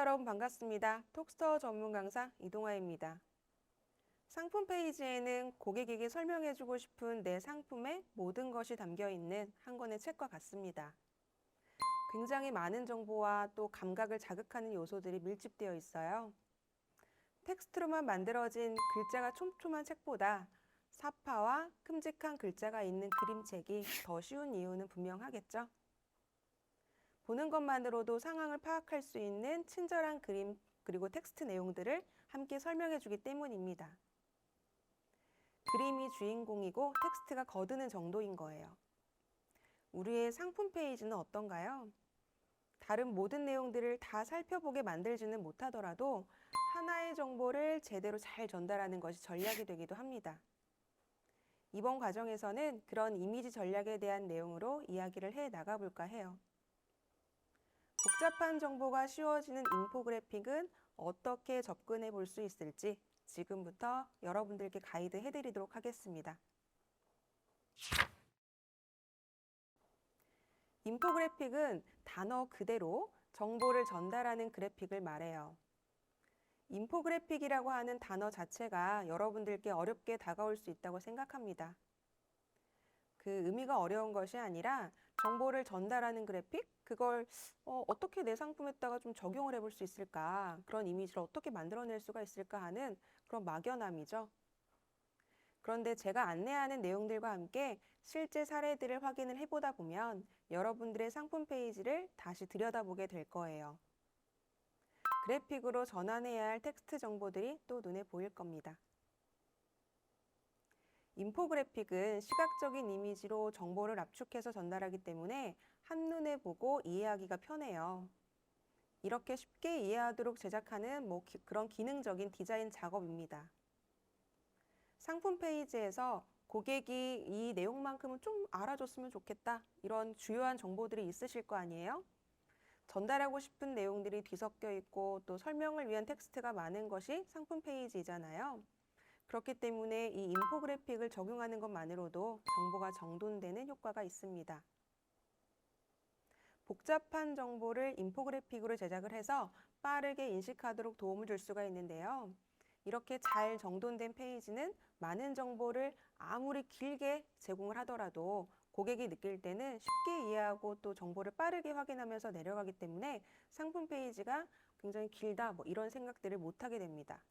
여러분 반갑습니다. 톡스터 전문 강사 이동아입니다. 상품 페이지에는 고객에게 설명해주고 싶은 내 상품의 모든 것이 담겨 있는 한 권의 책과 같습니다. 굉장히 많은 정보와 또 감각을 자극하는 요소들이 밀집되어 있어요. 텍스트로만 만들어진 글자가 촘촘한 책보다 사파와 큼직한 글자가 있는 그림책이 더 쉬운 이유는 분명하겠죠? 보는 것만으로도 상황을 파악할 수 있는 친절한 그림 그리고 텍스트 내용들을 함께 설명해 주기 때문입니다. 그림이 주인공이고 텍스트가 거드는 정도인 거예요. 우리의 상품 페이지는 어떤가요? 다른 모든 내용들을 다 살펴보게 만들지는 못하더라도 하나의 정보를 제대로 잘 전달하는 것이 전략이 되기도 합니다. 이번 과정에서는 그런 이미지 전략에 대한 내용으로 이야기를 해 나가볼까 해요. 복잡한 정보가 쉬워지는 인포그래픽은 어떻게 접근해 볼 수 있을지 지금부터 여러분들께 가이드 해드리도록 하겠습니다. 인포그래픽은 단어 그대로 정보를 전달하는 그래픽을 말해요. 인포그래픽이라고 하는 단어 자체가 여러분들께 어렵게 다가올 수 있다고 생각합니다. 그 의미가 어려운 것이 아니라 정보를 전달하는 그래픽? 그걸 어떻게 내 상품에다가 좀 적용을 해볼 수 있을까? 그런 이미지를 어떻게 만들어낼 수가 있을까 하는 그런 막연함이죠. 그런데 제가 안내하는 내용들과 함께 실제 사례들을 확인을 해보다 보면 여러분들의 상품 페이지를 다시 들여다보게 될 거예요. 그래픽으로 전환해야 할 텍스트 정보들이 또 눈에 보일 겁니다. 인포그래픽은 시각적인 이미지로 정보를 압축해서 전달하기 때문에 한눈에 보고 이해하기가 편해요. 이렇게 쉽게 이해하도록 제작하는 그런 기능적인 디자인 작업입니다. 상품 페이지에서 고객이 이 내용만큼은 좀 알아줬으면 좋겠다. 이런 주요한 정보들이 있으실 거 아니에요? 전달하고 싶은 내용들이 뒤섞여 있고 또 설명을 위한 텍스트가 많은 것이 상품 페이지잖아요. 그렇기 때문에 이 인포그래픽을 적용하는 것만으로도 정보가 정돈되는 효과가 있습니다. 복잡한 정보를 인포그래픽으로 제작을 해서 빠르게 인식하도록 도움을 줄 수가 있는데요. 이렇게 잘 정돈된 페이지는 많은 정보를 아무리 길게 제공을 하더라도 고객이 느낄 때는 쉽게 이해하고 또 정보를 빠르게 확인하면서 내려가기 때문에 상품 페이지가 굉장히 길다 이런 생각들을 못하게 됩니다.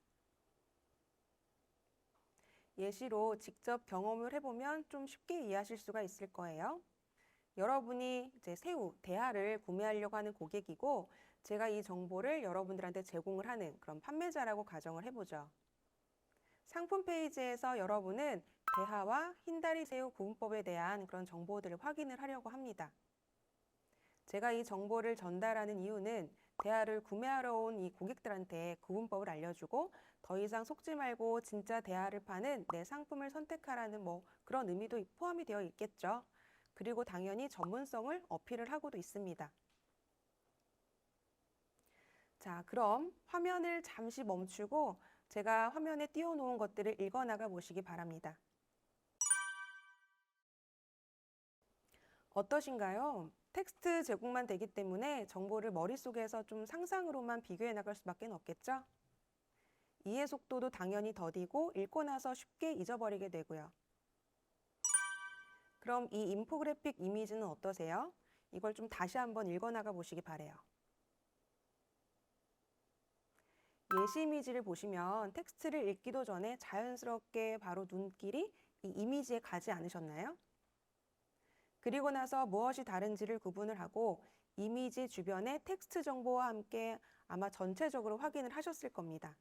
예시로 직접 경험을 해보면 좀 쉽게 이해하실 수가 있을 거예요. 여러분이 이제 새우, 대하를 구매하려고 하는 고객이고 제가 이 정보를 여러분들한테 제공을 하는 그런 판매자라고 가정을 해보죠. 상품 페이지에서 여러분은 대하와 흰다리 새우 구분법에 대한 그런 정보들을 확인을 하려고 합니다. 제가 이 정보를 전달하는 이유는 대하를 구매하러 온 이 고객들한테 구분법을 알려주고 더 이상 속지 말고 진짜 대하를 파는 내 상품을 선택하라는 그런 의미도 포함이 되어 있겠죠. 그리고 당연히 전문성을 어필을 하고도 있습니다. 자, 그럼 화면을 잠시 멈추고 제가 화면에 띄워놓은 것들을 읽어나가 보시기 바랍니다. 어떠신가요? 텍스트 제공만 되기 때문에 정보를 머릿속에서 좀 상상으로만 비교해 나갈 수밖에 없겠죠? 이해 속도도 당연히 더디고 읽고 나서 쉽게 잊어버리게 되고요. 그럼 이 인포그래픽 이미지는 어떠세요? 이걸 좀 다시 한번 읽어나가 보시기 바래요. 예시 이미지를 보시면 텍스트를 읽기도 전에 자연스럽게 바로 눈길이 이 이미지에 가지 않으셨나요? 그리고 나서 무엇이 다른지를 구분을 하고 이미지 주변의 텍스트 정보와 함께 아마 전체적으로 확인을 하셨을 겁니다.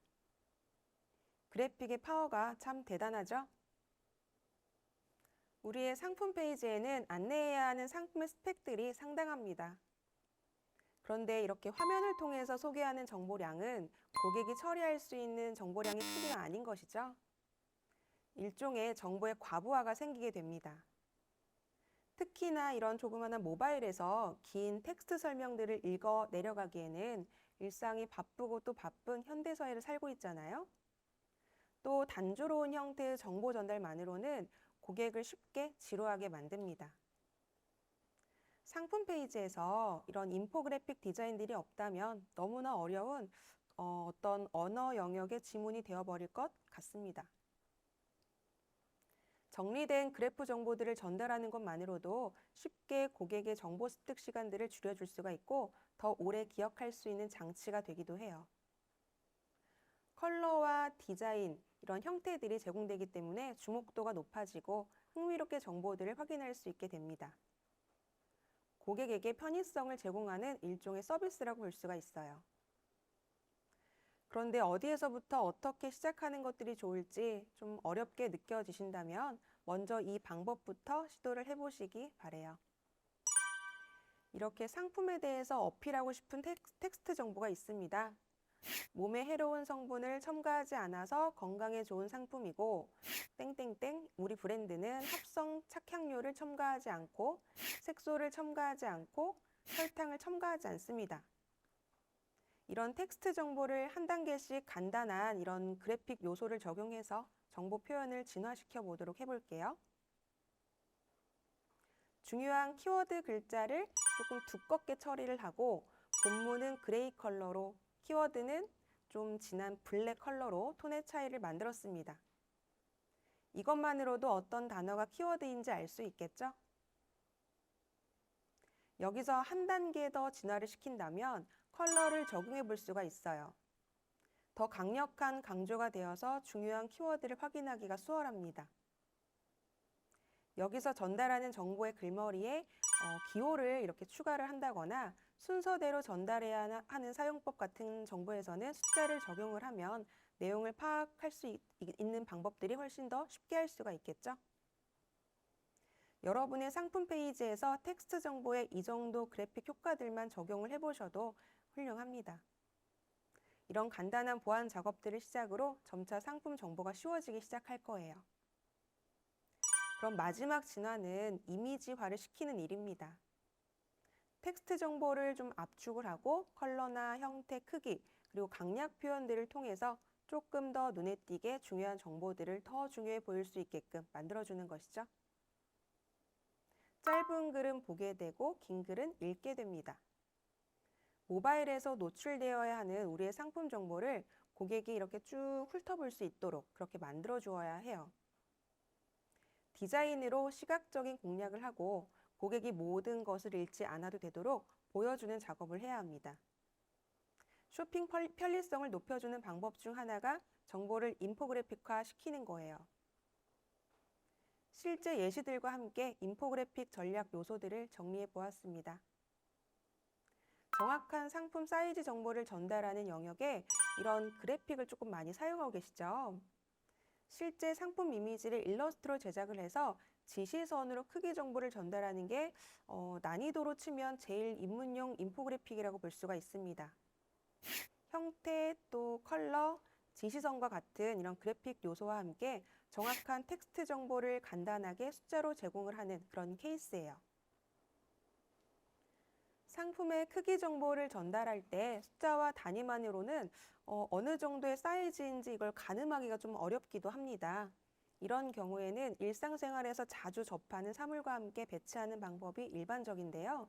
그래픽의 파워가 참 대단하죠? 우리의 상품 페이지에는 안내해야 하는 상품의 스펙들이 상당합니다. 그런데 이렇게 화면을 통해서 소개하는 정보량은 고객이 처리할 수 있는 정보량의 크기가 아닌 것이죠. 일종의 정보의 과부하가 생기게 됩니다. 특히나 이런 조그마한 모바일에서 긴 텍스트 설명들을 읽어 내려가기에는 일상이 바쁘고 또 바쁜 현대사회를 살고 있잖아요. 또 단조로운 형태의 정보 전달만으로는 고객을 쉽게 지루하게 만듭니다. 상품 페이지에서 이런 인포그래픽 디자인들이 없다면 너무나 어려운 어떤 언어 영역의 지문이 되어버릴 것 같습니다. 정리된 그래프 정보들을 전달하는 것만으로도 쉽게 고객의 정보 습득 시간들을 줄여줄 수가 있고 더 오래 기억할 수 있는 장치가 되기도 해요. 컬러와 디자인, 이런 형태들이 제공되기 때문에 주목도가 높아지고 흥미롭게 정보들을 확인할 수 있게 됩니다. 고객에게 편의성을 제공하는 일종의 서비스라고 볼 수가 있어요. 그런데 어디에서부터 어떻게 시작하는 것들이 좋을지 좀 어렵게 느껴지신다면 먼저 이 방법부터 시도를 해보시기 바래요. 이렇게 상품에 대해서 어필하고 싶은 텍스트 정보가 있습니다. 몸에 해로운 성분을 첨가하지 않아서 건강에 좋은 상품이고 땡땡땡 우리 브랜드는 합성 착향료를 첨가하지 않고 색소를 첨가하지 않고 설탕을 첨가하지 않습니다. 이런 텍스트 정보를 한 단계씩 간단한 이런 그래픽 요소를 적용해서 정보 표현을 진화시켜 보도록 해볼게요. 중요한 키워드 글자를 조금 두껍게 처리를 하고 본문은 그레이 컬러로 키워드는 좀 진한 블랙 컬러로 톤의 차이를 만들었습니다. 이것만으로도 어떤 단어가 키워드인지 알 수 있겠죠? 여기서 한 단계 더 진화를 시킨다면 컬러를 적용해 볼 수가 있어요. 더 강력한 강조가 되어서 중요한 키워드를 확인하기가 수월합니다. 여기서 전달하는 정보의 글머리에 기호를 이렇게 추가를 한다거나 순서대로 전달해야 하는 사용법 같은 정보에서는 숫자를 적용을 하면 내용을 파악할 수 있는 방법들이 훨씬 더 쉽게 할 수가 있겠죠? 여러분의 상품 페이지에서 텍스트 정보에 이 정도 그래픽 효과들만 적용을 해보셔도 훌륭합니다. 이런 간단한 보안 작업들을 시작으로 점차 상품 정보가 쉬워지기 시작할 거예요. 그럼 마지막 진화는 이미지화를 시키는 일입니다. 텍스트 정보를 좀 압축을 하고 컬러나 형태, 크기, 그리고 강약 표현들을 통해서 조금 더 눈에 띄게 중요한 정보들을 더 중요해 보일 수 있게끔 만들어주는 것이죠. 짧은 글은 보게 되고 긴 글은 읽게 됩니다. 모바일에서 노출되어야 하는 우리의 상품 정보를 고객이 이렇게 쭉 훑어볼 수 있도록 그렇게 만들어 주어야 해요. 디자인으로 시각적인 공략을 하고 고객이 모든 것을 읽지 않아도 되도록 보여주는 작업을 해야 합니다. 쇼핑 편리성을 높여주는 방법 중 하나가 정보를 인포그래픽화 시키는 거예요. 실제 예시들과 함께 인포그래픽 전략 요소들을 정리해 보았습니다. 정확한 상품 사이즈 정보를 전달하는 영역에 이런 그래픽을 조금 많이 사용하고 계시죠? 실제 상품 이미지를 일러스트로 제작을 해서 지시선으로 크기 정보를 전달하는 게 난이도로 치면 제일 입문용 인포그래픽이라고 볼 수가 있습니다. 형태, 또 컬러, 지시선과 같은 이런 그래픽 요소와 함께 정확한 텍스트 정보를 간단하게 숫자로 제공을 하는 그런 케이스예요. 상품의 크기 정보를 전달할 때 숫자와 단위만으로는 어느 정도의 사이즈인지 이걸 가늠하기가 좀 어렵기도 합니다. 이런 경우에는 일상생활에서 자주 접하는 사물과 함께 배치하는 방법이 일반적인데요.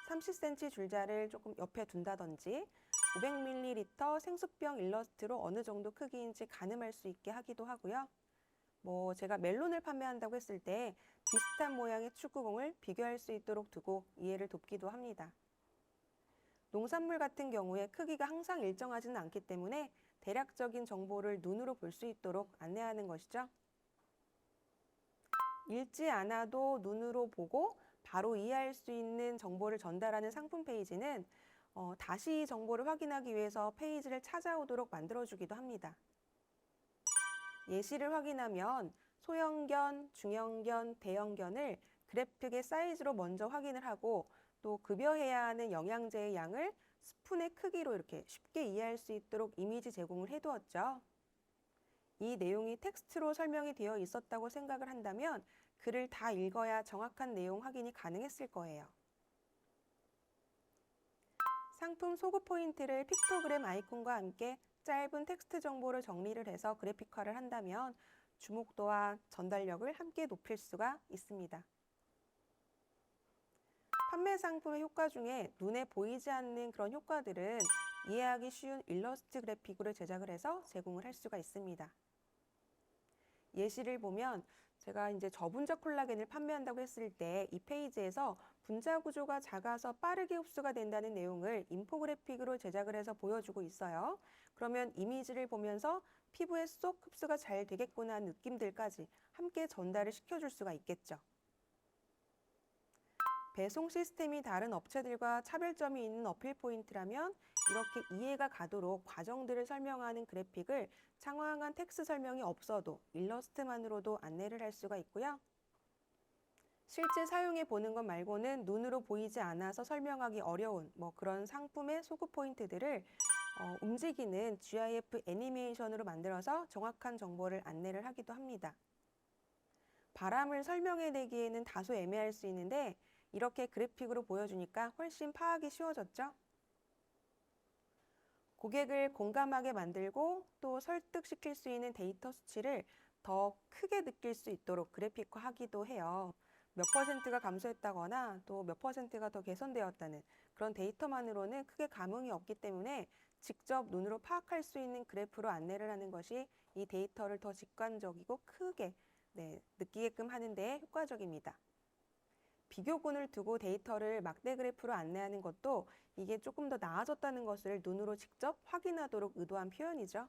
30cm 줄자를 조금 옆에 둔다든지 500ml 생수병 일러스트로 어느 정도 크기인지 가늠할 수 있게 하기도 하고요. 제가 멜론을 판매한다고 했을 때 비슷한 모양의 축구공을 비교할 수 있도록 두고 이해를 돕기도 합니다. 농산물 같은 경우에 크기가 항상 일정하지는 않기 때문에 대략적인 정보를 눈으로 볼 수 있도록 안내하는 것이죠. 읽지 않아도 눈으로 보고 바로 이해할 수 있는 정보를 전달하는 상품 페이지는 다시 이 정보를 확인하기 위해서 페이지를 찾아오도록 만들어주기도 합니다. 예시를 확인하면 소형견, 중형견, 대형견을 그래픽의 사이즈로 먼저 확인을 하고 또 급여해야 하는 영양제의 양을 스푼의 크기로 이렇게 쉽게 이해할 수 있도록 이미지 제공을 해두었죠. 이 내용이 텍스트로 설명이 되어 있었다고 생각을 한다면 글을 다 읽어야 정확한 내용 확인이 가능했을 거예요. 상품 소구 포인트를 픽토그램 아이콘과 함께 짧은 텍스트 정보를 정리를 해서 그래픽화를 한다면 주목도와 전달력을 함께 높일 수가 있습니다. 판매 상품의 효과 중에 눈에 보이지 않는 그런 효과들은 이해하기 쉬운 일러스트 그래픽으로 제작을 해서 제공을 할 수가 있습니다. 예시를 보면 제가 이제 저분자 콜라겐을 판매한다고 했을 때 이 페이지에서 분자 구조가 작아서 빠르게 흡수가 된다는 내용을 인포그래픽으로 제작을 해서 보여주고 있어요. 그러면 이미지를 보면서 피부에 쏙 흡수가 잘 되겠구나 하는 느낌들까지 함께 전달을 시켜줄 수가 있겠죠. 배송 시스템이 다른 업체들과 차별점이 있는 어필 포인트라면 이렇게 이해가 가도록 과정들을 설명하는 그래픽을 장황한 텍스트 설명이 없어도 일러스트만으로도 안내를 할 수가 있고요. 실제 사용해 보는 것 말고는 눈으로 보이지 않아서 설명하기 어려운 그런 상품의 소구 포인트들을 움직이는 GIF 애니메이션으로 만들어서 정확한 정보를 안내를 하기도 합니다. 바람을 설명해내기에는 다소 애매할 수 있는데 이렇게 그래픽으로 보여주니까 훨씬 파악이 쉬워졌죠? 고객을 공감하게 만들고 또 설득시킬 수 있는 데이터 수치를 더 크게 느낄 수 있도록 그래픽화하기도 해요. 몇 퍼센트가 감소했다거나 또 몇 퍼센트가 더 개선되었다는 그런 데이터만으로는 크게 감흥이 없기 때문에 직접 눈으로 파악할 수 있는 그래프로 안내를 하는 것이 이 데이터를 더 직관적이고 크게 느끼게끔 하는 데 효과적입니다. 비교군을 두고 데이터를 막대 그래프로 안내하는 것도 이게 조금 더 나아졌다는 것을 눈으로 직접 확인하도록 의도한 표현이죠.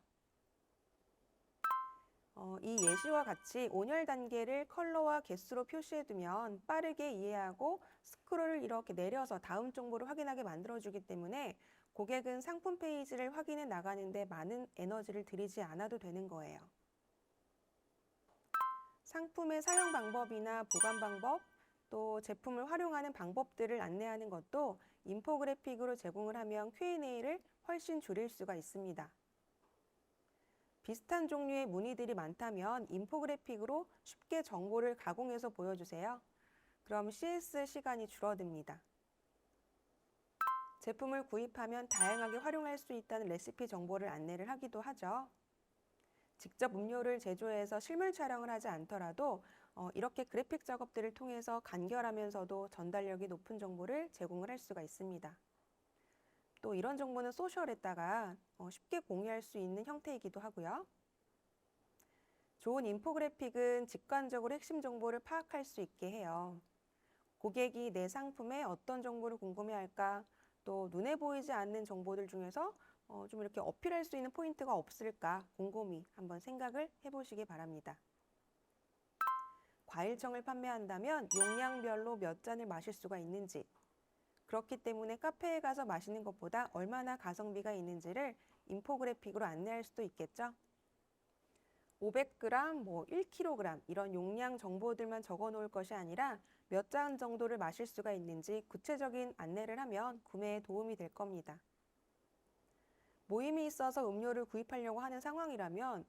이 예시와 같이 온열 단계를 컬러와 개수로 표시해두면 빠르게 이해하고 스크롤을 이렇게 내려서 다음 정보를 확인하게 만들어주기 때문에 고객은 상품 페이지를 확인해 나가는데 많은 에너지를 들이지 않아도 되는 거예요. 상품의 사용 방법이나 보관 방법, 또 제품을 활용하는 방법들을 안내하는 것도 인포그래픽으로 제공을 하면 Q&A를 훨씬 줄일 수가 있습니다. 비슷한 종류의 문의들이 많다면 인포그래픽으로 쉽게 정보를 가공해서 보여주세요. 그럼 CS 시간이 줄어듭니다. 제품을 구입하면 다양하게 활용할 수 있다는 레시피 정보를 안내를 하기도 하죠. 직접 음료를 제조해서 실물 촬영을 하지 않더라도 이렇게 그래픽 작업들을 통해서 간결하면서도 전달력이 높은 정보를 제공을 할 수가 있습니다. 또 이런 정보는 소셜에다가 쉽게 공유할 수 있는 형태이기도 하고요. 좋은 인포그래픽은 직관적으로 핵심 정보를 파악할 수 있게 해요. 고객이 내 상품에 어떤 정보를 궁금해할까? 또 눈에 보이지 않는 정보들 중에서 좀 이렇게 어필할 수 있는 포인트가 없을까 곰곰이 한번 생각을 해보시기 바랍니다. 과일청을 판매한다면 용량별로 몇 잔을 마실 수가 있는지, 그렇기 때문에 카페에 가서 마시는 것보다 얼마나 가성비가 있는지를 인포그래픽으로 안내할 수도 있겠죠. 500g, 1kg 이런 용량 정보들만 적어 놓을 것이 아니라 몇 잔 정도를 마실 수가 있는지 구체적인 안내를 하면 구매에 도움이 될 겁니다. 모임이 있어서 음료를 구입하려고 하는 상황이라면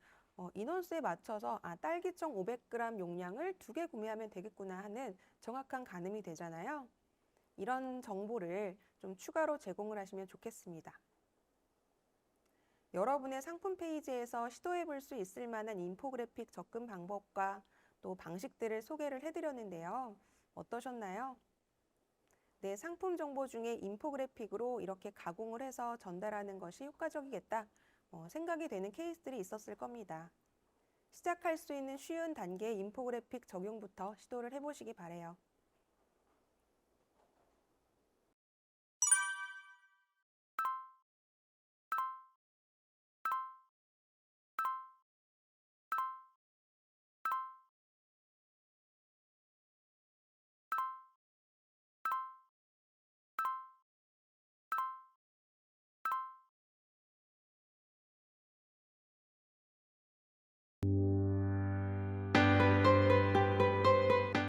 인원수에 맞춰서 딸기청 500g 용량을 2개 구매하면 되겠구나 하는 정확한 가늠이 되잖아요. 이런 정보를 좀 추가로 제공을 하시면 좋겠습니다. 여러분의 상품 페이지에서 시도해 볼 수 있을 만한 인포그래픽 접근 방법과 또 방식들을 소개를 해드렸는데요. 어떠셨나요? 내 상품 정보 중에 인포그래픽으로 이렇게 가공을 해서 전달하는 것이 효과적이겠다 생각이 되는 케이스들이 있었을 겁니다. 시작할 수 있는 쉬운 단계의 인포그래픽 적용부터 시도를 해보시기 바래요.